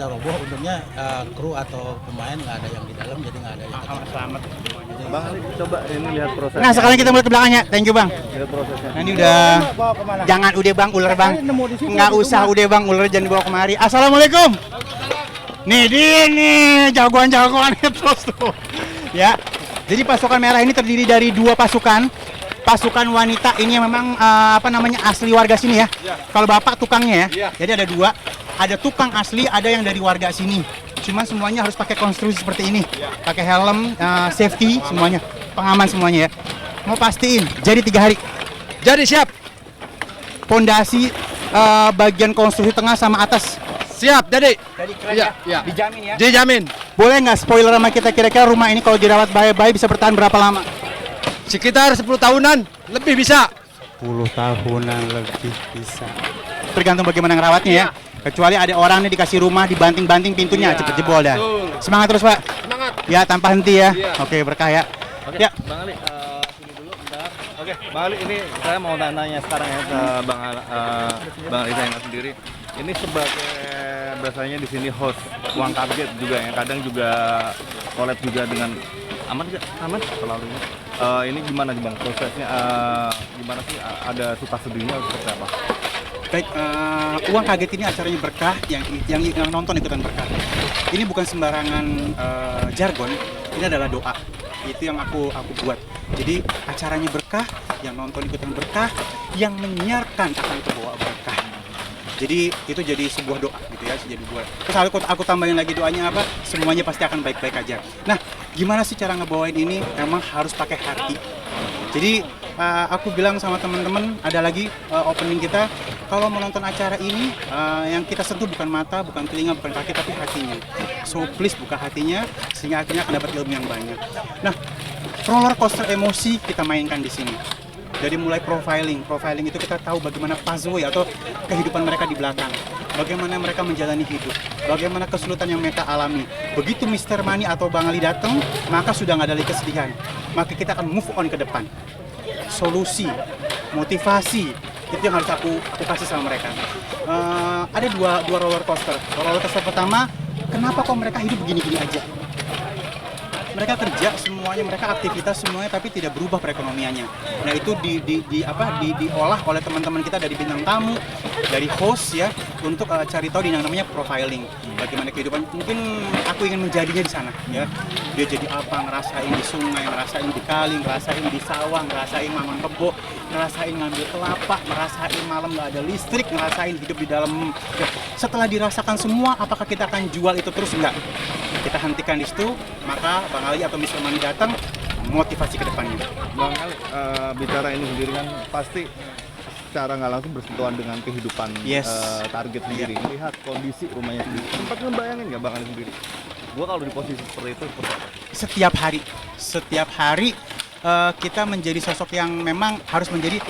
roboh, untungnya kru atau pemain nggak ada yang di dalam, jadi nggak ada yang selamat. Bang Ali, coba ini lihat prosesnya. Nah sekarang kita mulai ke belakangnya, thank you bang. Lihat prosesnya. Nah ini udah, jangan udah bang ular bang, nggak usah udah bang ular jangan dibawa kemari. Assalamualaikum. Nih dia nih jagoan-jagoan terus tuh. Ya, jadi pasukan merah ini terdiri dari dua pasukan. Pasukan wanita ini yang memang asli warga sini ya. Kalau bapak tukangnya ya. Jadi ada dua, ada tukang asli, ada yang dari warga sini. Cuman semuanya harus pakai konstruksi seperti ini, pakai helm, safety semuanya, pengaman semuanya ya. Mau pastiin, jadi 3 hari. Jadi siap. Pondasi bagian konstruksi tengah sama atas. Siap, jadi. Jadi keren Iya, ya? iya. Dijamin ya? Dijamin. Boleh nggak spoiler sama kita kira-kira rumah ini kalau dirawat baik-baik bisa bertahan berapa lama? Sekitar 10 tahunan lebih bisa. 10 tahunan lebih bisa. Tergantung bagaimana ngerawatnya ya. Kecuali ada orang nih dikasih rumah dibanting-banting pintunya cepet jebol dah. Semangat terus Pak. Semangat. Ya tanpa henti ya. Iya. Oke berkah ya. Oke, Ya. Bang Ali, sini dulu bentar. Oke, Bang Ali, ini saya mau tanya sekarang ya ke Bang Ali saya sendiri. Ini sebagai biasanya di sini host uang kaget juga yang kadang juga collab juga dengan aman nggak? Aman terlalu. Ini gimana sih Bang prosesnya? Gimana sih ada suka sedihnya seperti apa? Baik, uang kaget ini acaranya berkah, yang nonton ikutan berkah. Ini bukan sembarangan jargon, ini adalah doa. Itu yang aku buat. Jadi acaranya berkah, yang nonton ikutan berkah, yang menyiarkan akan kebawa berkah. Jadi itu jadi sebuah doa gitu ya, jadi buat. Terus aku tambahin lagi doanya apa? Semuanya pasti akan baik-baik aja. Nah, gimana sih cara ngebawain ini? Emang harus pakai hati. Jadi aku bilang sama teman-teman, ada lagi opening kita, kalau menonton acara ini yang kita sentuh bukan mata, bukan telinga, bukan kaki, tapi hatinya. So please buka hatinya sehingga akhirnya akan dapat ilmu yang banyak. Nah, roller coaster emosi kita mainkan di sini. Dari mulai profiling itu kita tahu bagaimana pathway atau kehidupan mereka di belakang, bagaimana mereka menjalani hidup, bagaimana kesulitan yang mereka alami. Begitu Mr. Money atau Bang Ali datang, maka sudah nggak ada lagi kesedihan, maka kita akan move on ke depan. Solusi, motivasi, itu yang harus aku kasih sama mereka. Ada dua roller coaster. Roller coaster pertama, kenapa kok mereka hidup begini-gini aja? Mereka kerja semuanya, mereka aktivitas semuanya, tapi tidak berubah perekonomiannya. Nah itu diolah oleh teman-teman kita dari bintang tamu, dari host ya, untuk cari tahu yang namanya profiling. Bagaimana kehidupan? Mungkin aku ingin menjadinya di sana ya. Dia jadi apa? Ngerasain di sungai, ngerasain di kali, ngerasain di sawah, ngerasain mangan kebo, ngerasain ngambil kelapa, ngerasain malam nggak ada listrik, ngerasain hidup di dalam. Ya, setelah dirasakan semua, apakah kita akan jual itu terus? Enggak. Kita hentikan di situ, maka Bang Ali atau Mr. Money datang, motivasi ke depannya. Bang Ali, bicara ini sendiri kan pasti secara nggak langsung bersentuhan dengan kehidupan target sendiri. Lihat kondisi rumahnya sendiri. Sempat ngebayangin nggak Bang Ali sendiri? Gua kalau di posisi seperti itu seperti apa? Setiap hari kita menjadi sosok yang memang harus menjadi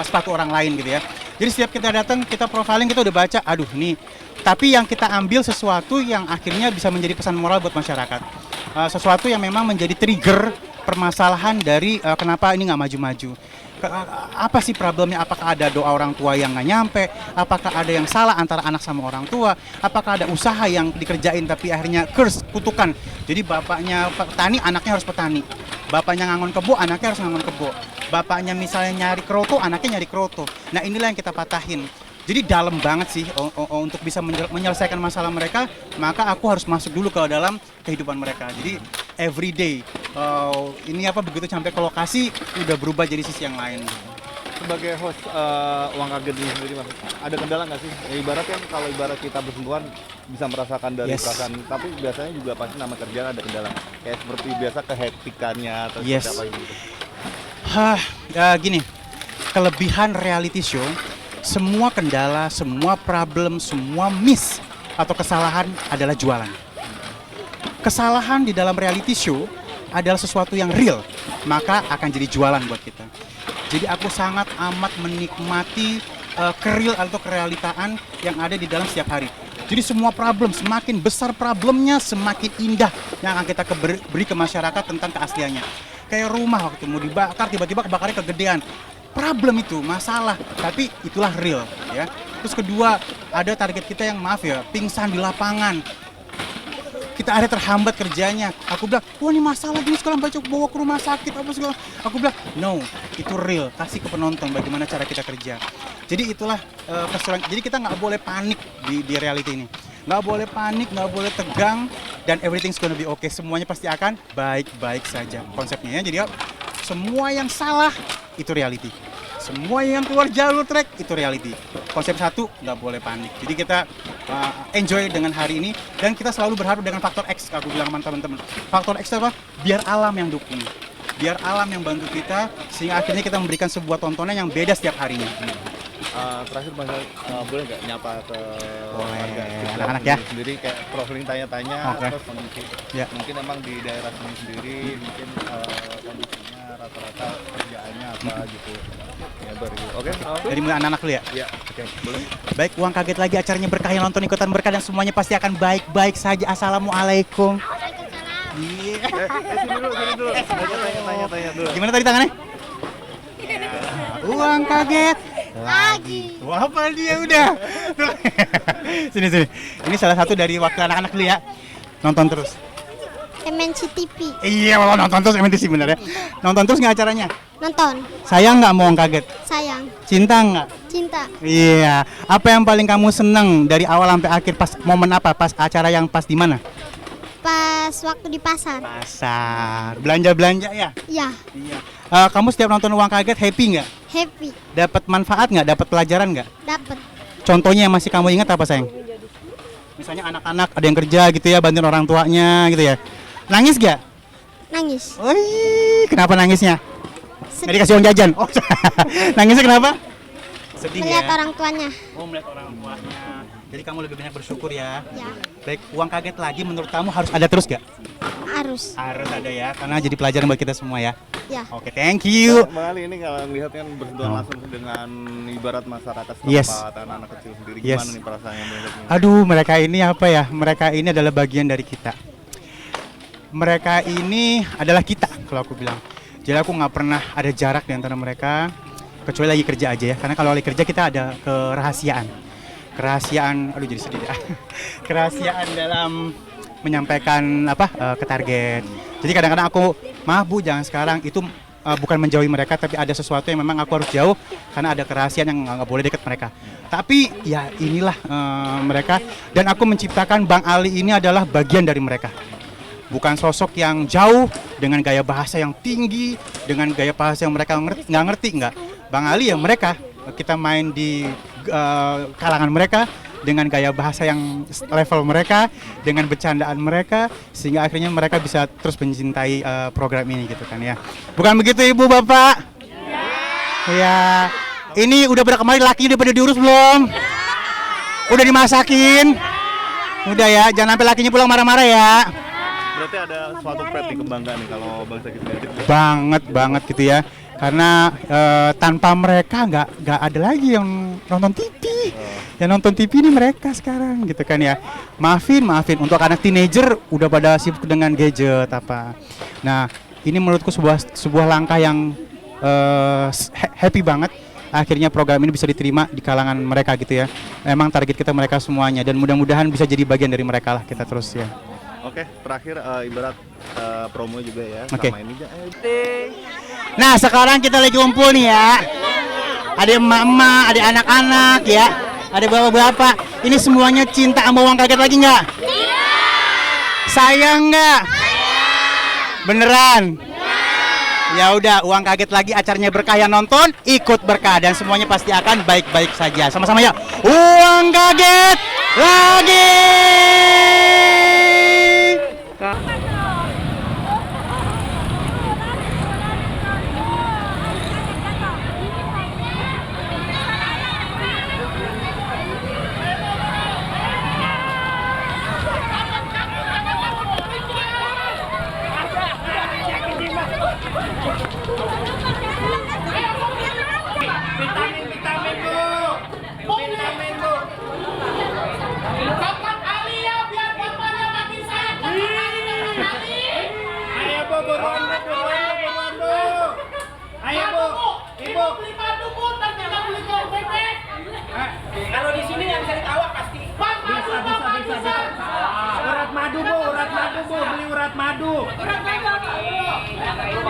sepatu orang lain gitu ya. Jadi setiap kita datang, kita profiling, kita udah baca, aduh nih. Tapi yang kita ambil sesuatu yang akhirnya bisa menjadi pesan moral buat masyarakat. Sesuatu yang memang menjadi trigger permasalahan dari kenapa ini nggak maju-maju. Apa sih problemnya? Apakah ada doa orang tua yang nggak nyampe? Apakah ada yang salah antara anak sama orang tua? Apakah ada usaha yang dikerjain tapi akhirnya curse, kutukan? Jadi bapaknya petani, anaknya harus petani. Bapaknya ngangon kebo, anaknya harus ngangon kebo. Bapaknya misalnya nyari kroto, anaknya nyari kroto. Nah inilah yang kita patahin. Jadi dalam banget sih untuk bisa menyelesaikan masalah mereka, maka aku harus masuk dulu ke dalam kehidupan mereka. Jadi everyday ini begitu sampai ke lokasi udah berubah jadi sisi yang lain. Sebagai host uang kaget ini sendiri Mas, ada kendala nggak sih? Ya, ibarat kan kalau ibarat kita bersentuhan bisa merasakan dari perasaan, tapi biasanya juga pasti nama kerjaan ada kendala. Kayak seperti biasa kehektikannya atau seperti apa gitu. Gini, kelebihan reality show, semua kendala, semua problem, semua miss atau kesalahan adalah jualan. Kesalahan di dalam reality show adalah sesuatu yang real, maka akan jadi jualan buat kita. Jadi aku sangat amat menikmati keril atau kerealitaan yang ada di dalam setiap hari. Jadi semua problem, semakin besar problemnya, semakin indah yang akan kita beri ke masyarakat tentang keasliannya. Kayak rumah waktu mau dibakar, tiba-tiba kebakarnya kegedean. Problem itu, masalah, tapi itulah real ya. Terus kedua, ada target kita yang maaf ya, pingsan di lapangan. Kita akhirnya terhambat kerjanya. Aku bilang, wah ini masalah gini sekarang bawa ke rumah sakit apa segala. Aku bilang, no, itu real. Kasih ke penonton bagaimana cara kita kerja. Jadi itulah kesulitan. Jadi kita nggak boleh panik di reality ini. Nggak boleh panik, nggak boleh tegang, dan everything's gonna be okay. Semuanya pasti akan baik-baik saja konsepnya ya. Jadi ya, semua yang salah itu reality. Semua yang keluar jalur track itu reality. Konsep satu, nggak boleh panik. Jadi kita enjoy dengan hari ini, dan kita selalu berharap dengan faktor X. Aku bilang sama teman-teman, faktor X apa? Biar alam yang dukung, biar alam yang bantu kita, sehingga akhirnya kita memberikan sebuah tontonan yang beda setiap harinya. Terakhir Bang, boleh nggak nyapa ke warga anak-anak ya? sendiri, kayak profiling, tanya-tanya, Oke. terus kondisi. Ya. Mungkin emang di daerah sendiri, mungkin kondisinya rata-rata kerjaannya apa gitu. Ya, gitu. Oke, Dari mulai anak-anak dulu ya? ya, oke, boleh. Baik, Uang Kaget lagi, acaranya berkah, yang nonton ikutan berkah, dan semuanya pasti akan baik-baik saja. Assalamualaikum. Iya. Sini dulu. Tanya dulu. Gimana tadi tangannya? Uang Kaget Lagi. Wah, apa dia udah. Sini. Ini salah satu dari wakil anak-anak dulu ya. Nonton terus. MNC TV. Iya, kalau nonton terus emang sih bener ya. Nonton terus nggak acaranya? Nonton. Sayang nggak mau Uang Kaget? Sayang. Cinta nggak? Cinta. Iya. Apa yang paling kamu seneng dari awal sampai akhir? Pas momen apa? Pas acara yang pas di mana? Pas waktu di pasar. Pasar. Belanja ya? Ya, Iya. Kamu setiap nonton Uang Kaget happy nggak? happy. Dapat manfaat nggak? Dapat pelajaran nggak? Dapet. Contohnya yang masih kamu ingat apa sayang? Misalnya anak-anak ada yang kerja gitu ya, bantuin orang tuanya gitu ya. Nangis gak? Nangis. Wih, kenapa nangisnya? Nggak Sedih. dikasih uang jajan? Oh, nangisnya kenapa? Sedih Melihat ya? orang tuanya. Oh, melihat orang tuanya. Jadi kamu lebih banyak bersyukur ya. Ya, Baik, Uang Kaget lagi menurut kamu harus ada terus gak? harus. Harus ada ya, karena jadi pelajaran buat kita semua ya. Ya. Oke, thank you. Bang Ali, ini kalau melihat kan bersentuhan langsung dengan ibarat masyarakat Yes. setempat, anak-anak kecil sendiri, Yes. gimana nih perasaannya melihatnya? Aduh, mereka ini apa ya? Mereka ini adalah bagian dari kita. Mereka ini adalah kita, kalau aku bilang. Jadi aku nggak pernah ada jarak di antara mereka, kecuali lagi kerja aja ya. Karena kalau lagi kerja kita ada kerahasiaan, aduh jadi sedih ya. Kerahasiaan dalam menyampaikan ke target. Jadi kadang-kadang aku, maaf Bu, jangan sekarang, itu bukan menjauhi mereka, tapi ada sesuatu yang memang aku harus jauh karena ada kerahasiaan yang nggak boleh dekat mereka. Tapi ya inilah mereka, dan aku menciptakan Bang Ali ini adalah bagian dari mereka. Bukan sosok yang jauh dengan gaya bahasa yang tinggi, dengan gaya bahasa yang mereka nggak ngerti. Bang Ali ya mereka, kita main di kalangan mereka dengan gaya bahasa yang level mereka, dengan bercandaan mereka, sehingga akhirnya mereka bisa terus mencintai program ini gitu kan ya. Bukan begitu Ibu Bapak? Ya. Ini udah pada kemarin lakinya udah pada diurus belum? Udah dimasakin? Udah ya, jangan sampai lakinya pulang marah-marah ya. Berarti ada suatu pride nih, kebanggaan nih kalau bangsa kita Banget gitu ya. Karena tanpa mereka nggak ada lagi yang nonton TV. Yang nonton TV ini mereka sekarang gitu kan ya. Maafin untuk anak teenager udah pada sibuk dengan gadget apa. Nah, ini menurutku sebuah langkah yang happy banget. Akhirnya program ini bisa diterima di kalangan mereka gitu ya. Emang target kita mereka semuanya, dan mudah-mudahan bisa jadi bagian dari mereka lah kita terus ya. Oke, terakhir ibarat promo juga ya. Oke. Sama ini Nah, sekarang kita lagi kumpul nih ya. Ada emak-emak, ada anak-anak ya. Ada bapak-bapak. Ini semuanya cinta sama Uang Kaget lagi nggak? Sayang nggak? Beneran? Ya udah, Uang Kaget lagi, acaranya berkah, yang nonton ikut berkah, dan semuanya pasti akan baik-baik saja. Sama-sama ya. Uang Kaget lagi. Kapan Ali ya, biar bapaknya makin sayang. Kapan Ali dengan Ali? Ayo Bu, buruan Bu. Ayo Bu, Ibu beli batu Bu, ntar kita beli bebek. Kalau di madu.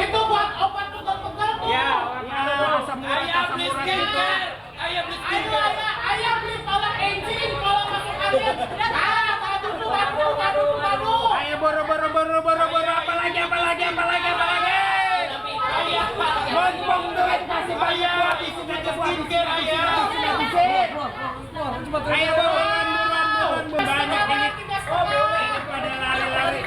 Itu buat obat pegel-pegel. Ya, ayam beli skincare. Ayam beli tolak engine kalau masuk angin. Madu. Ayo boro apalagi. Ngomong duit kasih banyak buat skincare ayam. Ayo buruan. Banyak ini. Pada lari-lari.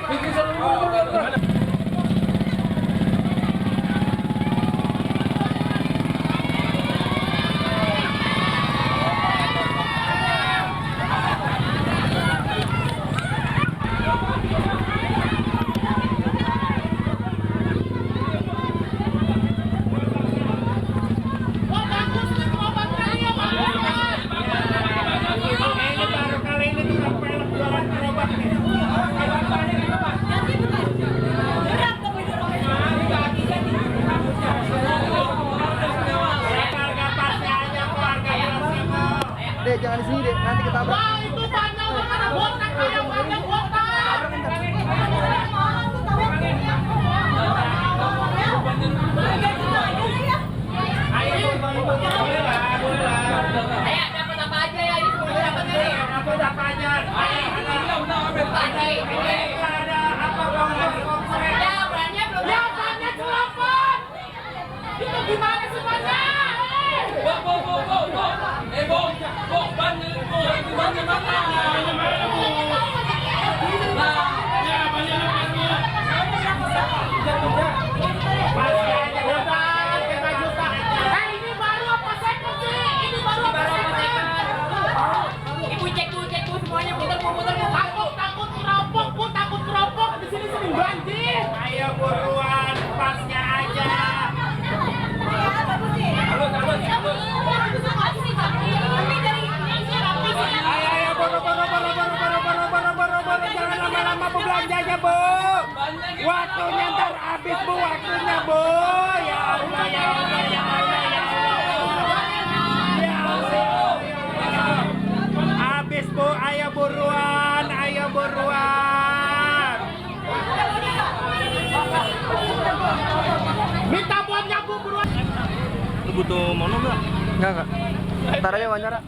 Dek, jangan di sini, Dek. Nanti ketabrak. Wah, itu banyak banget botak ayam banyak botak. Dapat apa aja ya ini semua dapat nih. Dapat apa aja. Ada apa ya banyak belum. Ya banyak celopon. Itu gimana semuanya? Ini baru apa second sih? Ini baru apa second? Ibu cek dulu semuanya putar. Takut keropok di sini sering banjir. Ayo buruan, pasnya aja. Ayo boro jangan lama-lama belanjanya Bu. Waktunya ntar habis Bu, waktunya Bu. Ya Allah. Habis Bu, ayo buruan. Minta bonnya Bu buruan. Lu butuh mono nggak? Enggak. Ntar aja wawancara.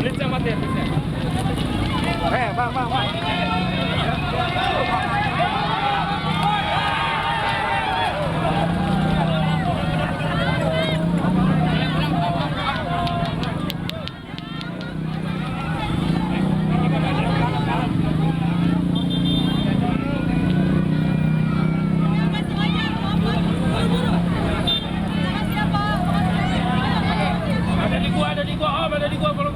Blitz-nya mati. Bang. Ada di gua, bro.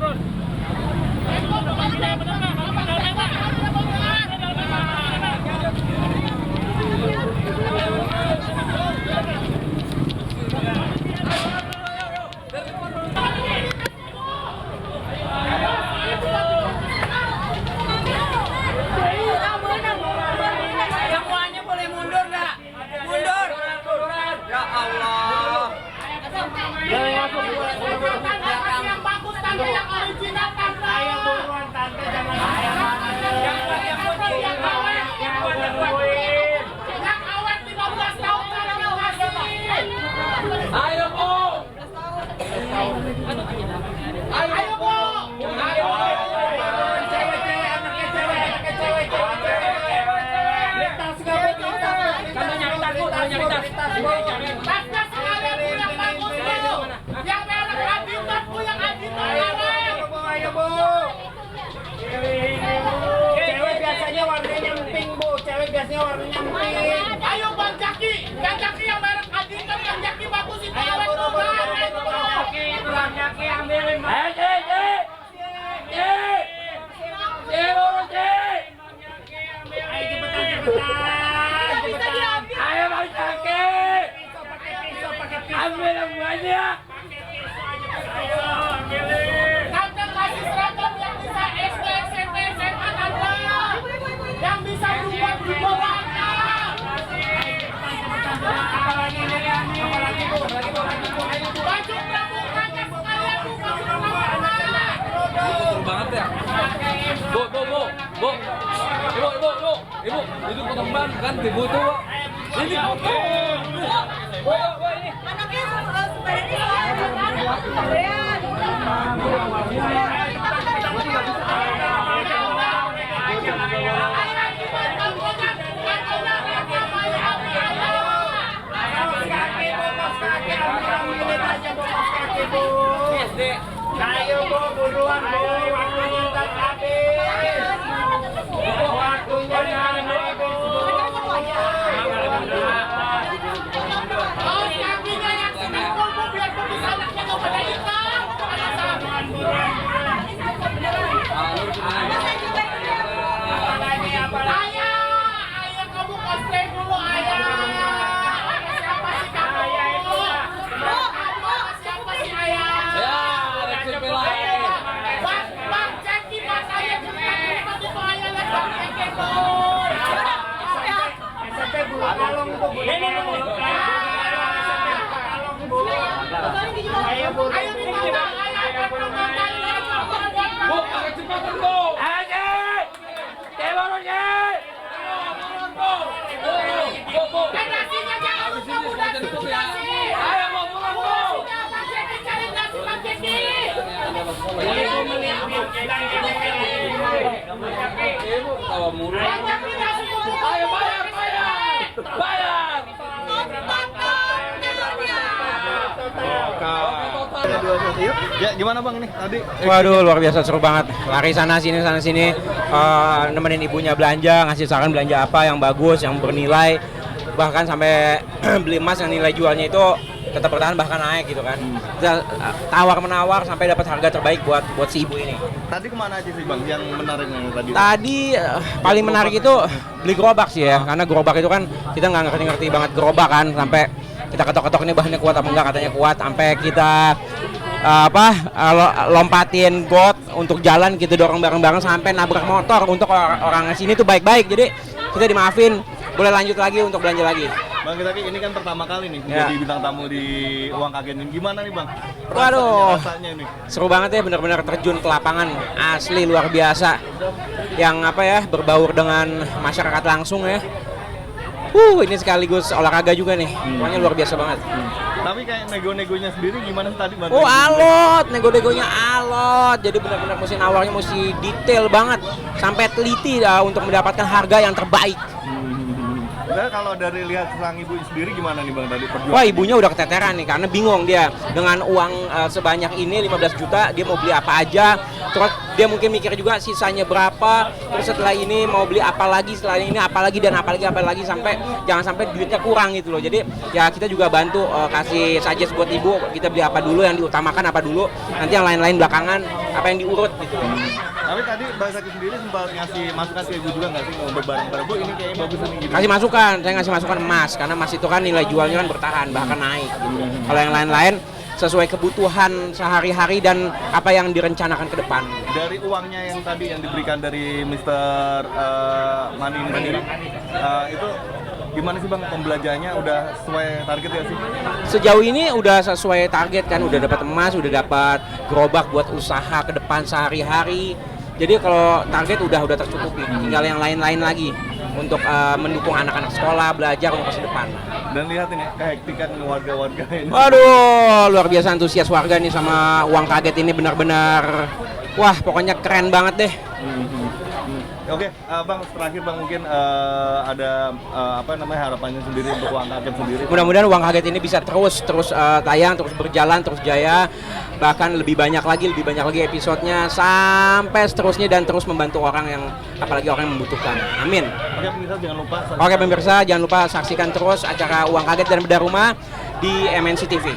Semuanya boleh mundur nggak? Mundur. Ya Allah. Yang bagus, tanda yang original. warnanya pink. Ayo Bang Jaki, Bang Jaki yang merek Adidas, Bang Jaki bagus itu. Ayo buru-buru Bang Jaki, itu Bang Jaki ambilin. Ayo Cek. Ayo cepetan. Ayo Bang Jaki. Ambil yang banyak. Kakak kasih seragam yang bisa SD, SMP, SMA ada. Yang bisa berubah di bawah. Apalagi baju pramuka sekalian Bu, baju pramuka. Betul banget ya. Bu. Ibu, itu potong ban kan ibu tuh. Ini potong. Ini. Anaknya Ayo Bu, buruan Bu, waktunya tak habis. Waktunya habis Bu. Oh, kakinya yang seminggu Bu, biar Bu bisa anaknya nggak pada hitam. Ayah, kamu cosplay dulu ayah. Siapa sih kamu? Siapa sih ayah? Bang Jaki, Mas ayah juga di ayah lihat Bang Jaki tuh. SMP Bulu Kalong Bu. Ini Ayo Bu. Ayo ditantang ayah. Bu, agak cepatan Bu. Ayo. Tebornya. Bu. Nasinya jangan lupa Bu, nasi. Ayo mau pulang Bu. Bang Jaki cari nasi Bang Jaki. Ibu tawa murah. Bang Jaki nasi Bu. Ayo bayar. Ya gimana Bang ini tadi? Waduh, luar biasa seru banget. Lari sana sini nemenin ibunya belanja, ngasih saran belanja apa yang bagus, yang bernilai. Bahkan sampai beli emas yang nilai jualnya itu tetap bertahan bahkan naik gitu kan. Kita tawar-menawar sampai dapat harga terbaik buat si ibu ini. Tadi kemana aja sih Bang yang menariknya tadi? Tadi paling menarik itu beli gerobak sih ya, karena gerobak itu kan kita nggak ngerti banget gerobak kan, sampai kita ketok-ketok ini bahannya kuat apa enggak, katanya kuat, sampai kita lompatin got untuk jalan gitu, dorong bareng-bareng sampai nabrak motor. Untuk orang sini tuh baik-baik, jadi kita dimaafin, boleh lanjut lagi untuk belanja lagi. Bang Jaki ini kan pertama kali nih Ya. jadi bintang tamu di Uang Kaget ini. Gimana nih Bang? Waduh, Rasanya nih. seru banget ya, benar-benar terjun ke lapangan, asli luar biasa. Yang berbaur dengan masyarakat langsung ya. Ini sekaligus olahraga juga nih, pokoknya luar biasa banget. Tapi kayak nego-negonya sendiri gimana sih tadi Bang? Alot, nego-negonya alot. Jadi benar-benar mesti nawarnya mesti detail banget, sampai teliti untuk mendapatkan harga yang terbaik. Nah, kalau dari lihat sang ibu sendiri gimana nih Bang tadi perjuangan? Wah, ibunya udah keteteran nih karena bingung dia dengan uang sebanyak ini 15 juta dia mau beli apa aja. Terus dia mungkin mikir juga sisanya berapa. Terus setelah ini mau beli apa lagi, setelah ini apa lagi dan apa lagi sampai jangan sampai duitnya kurang gitu loh. Jadi ya kita juga bantu kasih suggest buat ibu, kita beli apa dulu, yang diutamakan apa dulu, nanti yang lain-lain belakangan apa yang diurut gitu. Tapi tadi Bang Jaki sendiri sempat ngasih masukan ke ibu juga nggak sih untuk barang-barang Bu ini kayaknya bagus nih gitu. Kasih masukan, saya ngasih masukan emas karena emas itu kan nilai jualnya kan bertahan bahkan naik gitu. Kalau yang lain-lain sesuai kebutuhan sehari-hari dan apa yang direncanakan ke depan. Dari uangnya yang tadi yang diberikan dari Mr. Mani ini sendiri, itu gimana sih Bang pembelanjaannya, udah sesuai target ya sih? Sejauh ini udah sesuai target kan, udah dapat emas, udah dapat gerobak buat usaha ke depan sehari-hari. Jadi kalau target udah tercukupi, tinggal yang lain-lain lagi untuk mendukung anak-anak sekolah belajar untuk masa depan. Dan lihat ini kehektikan warga-warga ini. Waduh, luar biasa antusias warga nih sama Uang Kaget ini, benar-benar Wah, pokoknya keren banget deh. Oke, Bang, terakhir Bang mungkin ada apa namanya harapannya sendiri untuk Uang Kaget sendiri. Mudah-mudahan Uang Kaget ini bisa terus tayang, terus berjalan, terus jaya, bahkan lebih banyak lagi episodenya sampai seterusnya dan terus membantu orang yang apalagi orang yang membutuhkan. Amin. Oke, pemirsa jangan lupa. Oke pemirsa, jangan lupa saksikan terus acara Uang Kaget dan Bedah Rumah di MNC TV.